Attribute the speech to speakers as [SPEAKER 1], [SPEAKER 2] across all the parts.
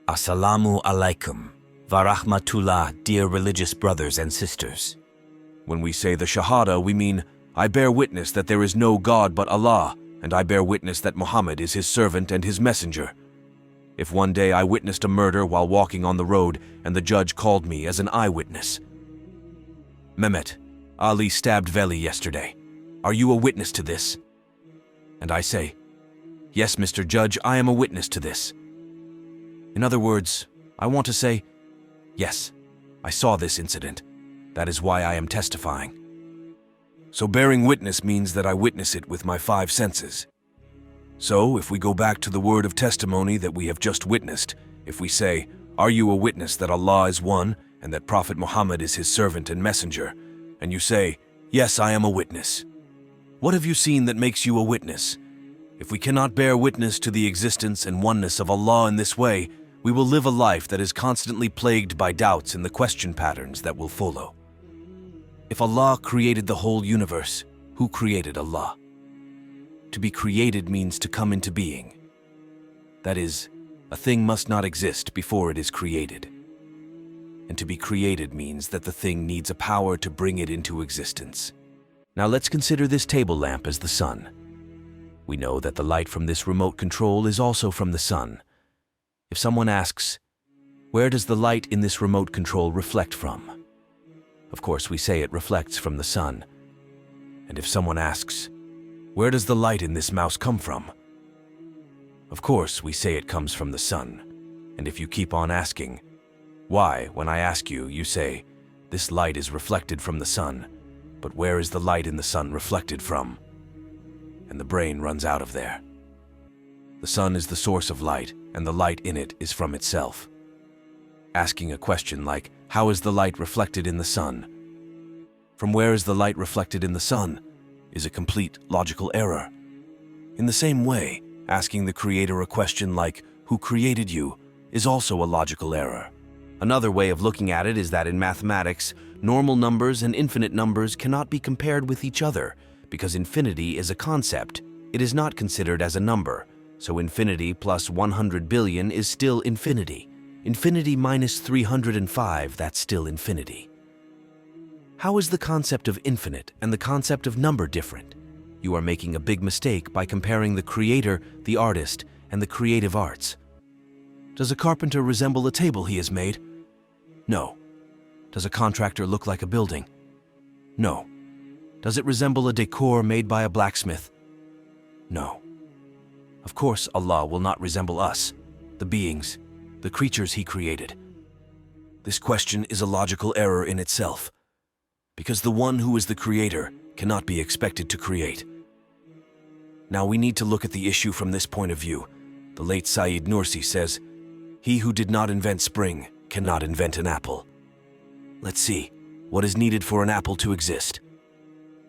[SPEAKER 1] Assalamu alaikum, wa rahmatullah, dear religious brothers and sisters.
[SPEAKER 2] When we say the Shahada, we mean, I bear witness that there is no God but Allah, and I bear witness that Muhammad is his servant and his messenger. If one day I witnessed a murder while walking on the road and the judge called me as an eyewitness. Mehmet, Ali stabbed Veli yesterday. Are you a witness to this? And I say, yes, Mr. Judge, I am a witness to this. In other words, I want to say, yes, I saw this incident. That is why I am testifying. So bearing witness means that I witness it with my 5 senses. So if we go back to the word of testimony that we have just witnessed, if we say, are you a witness that Allah is one and that Prophet Muhammad is his servant and messenger, and you say, yes, I am a witness. What have you seen that makes you a witness? If we cannot bear witness to the existence and oneness of Allah in this way, we will live a life that is constantly plagued by doubts and the question patterns that will follow. If Allah created the whole universe, who created Allah? To be created means to come into being. That is, a thing must not exist before it is created. And to be created means that the thing needs a power to bring it into existence. Now let's consider this table lamp as the sun. We know that the light from this remote control is also from the sun. If someone asks, where does the light in this remote control reflect from? Of course, we say it reflects from the sun. And if someone asks, where does the light in this mouse come from? Of course, we say it comes from the sun. And if you keep on asking, why, when I ask you, you say, this light is reflected from the sun, but where is the light in the sun reflected from? And the brain runs out of there. The sun is the source of light, and the light in it is from itself. Asking a question like, how is the light reflected in the sun? From where is the light reflected in the sun? Is a complete logical error. In the same way, asking the Creator a question like, who created you, is also a logical error. Another way of looking at it is that in mathematics, normal numbers and infinite numbers cannot be compared with each other, because infinity is a concept. It is not considered as a number, so infinity plus 100 billion is still infinity. Infinity minus 305, that's still infinity. How is the concept of infinite and the concept of number different? You are making a big mistake by comparing the creator, the artist, and the creative arts. Does a carpenter resemble a table he has made? No. Does a contractor look like a building? No. Does it resemble a decor made by a blacksmith? No. Of course, Allah will not resemble us, the beings, the creatures He created. This question is a logical error in itself, because the one who is the creator cannot be expected to create. Now we need to look at the issue from this point of view. The late Sayyid Nursi says, he who did not invent spring cannot invent an apple. Let's see, what is needed for an apple to exist?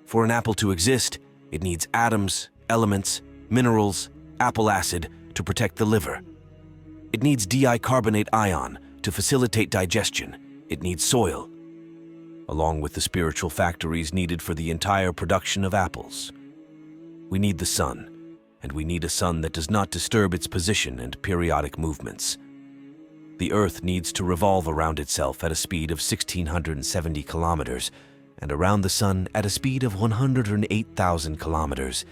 [SPEAKER 2] For an apple to exist, it needs atoms, elements, minerals, apple acid to protect the liver. It needs dicarbonate ion to facilitate digestion. It needs soil, along with the spiritual factories needed for the entire production of apples. We need the sun, and we need a sun that does not disturb its position and periodic movements. The Earth needs to revolve around itself at a speed of 1,670 kilometers, and around the sun at a speed of 108,000 kilometers,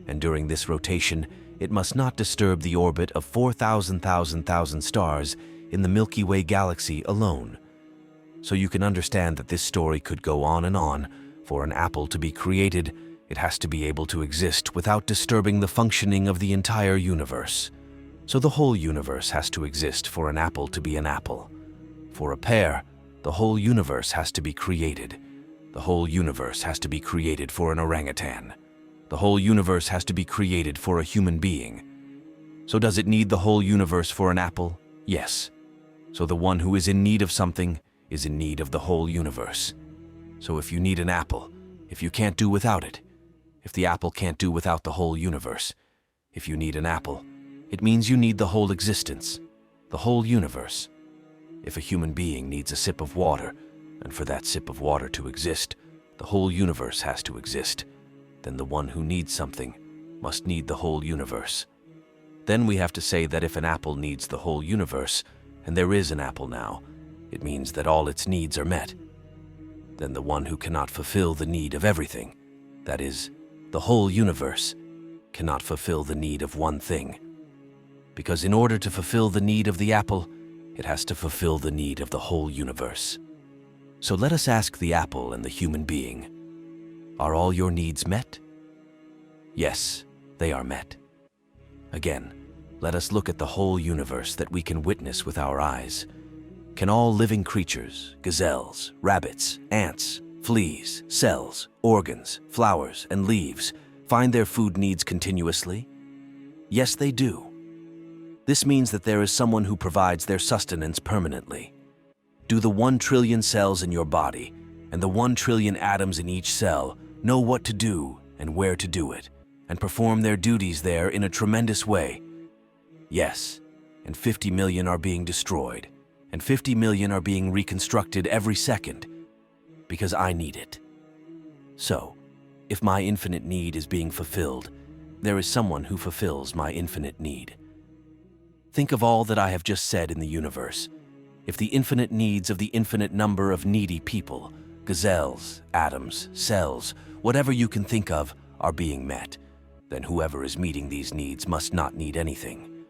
[SPEAKER 2] and during this rotation, it must not disturb the orbit of 4,000 stars in the Milky Way galaxy alone. So you can understand that this story could go on and on. For an apple to be created, it has to be able to exist without disturbing the functioning of the entire universe. So the whole universe has to exist for an apple to be an apple. For a pear, the whole universe has to be created. The whole universe has to be created for an orangutan. The whole universe has to be created for a human being. So does it need the whole universe for an apple? Yes. So the one who is in need of something is in need of the whole universe. So if you need an apple, if you can't do without it, if the apple can't do without the whole universe, if you need an apple, it means you need the whole existence, the whole universe. If a human being needs a sip of water, and for that sip of water to exist, the whole universe has to exist, then the one who needs something must need the whole universe. Then we have to say that if an apple needs the whole universe, and there is an apple now, it means that all its needs are met. Then the one who cannot fulfill the need of everything, that is, the whole universe, cannot fulfill the need of one thing. Because in order to fulfill the need of the apple, it has to fulfill the need of the whole universe. So let us ask the apple and the human being, are all your needs met? Yes, they are met. Again, let us look at the whole universe that we can witness with our eyes. Can all living creatures, gazelles, rabbits, ants, fleas, cells, organs, flowers, and leaves find their food needs continuously? Yes, they do. This means that there is someone who provides their sustenance permanently. Do the 1 trillion cells in your body and the 1 trillion atoms in each cell know what to do and where to do it, and perform their duties there in a tremendous way? Yes, and 50 million are being destroyed, and 50 million are being reconstructed every second, because I need it. So, if my infinite need is being fulfilled, there is someone who fulfills my infinite need. Think of all that I have just said in the universe. If the infinite needs of the infinite number of needy people, gazelles, atoms, cells, whatever you can think of, are being met, then whoever is meeting these needs must not need anything.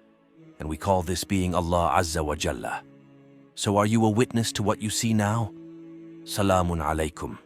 [SPEAKER 2] And we call this being Allah Azza wa Jalla. So are you a witness to what you see now? Salamun alaykum.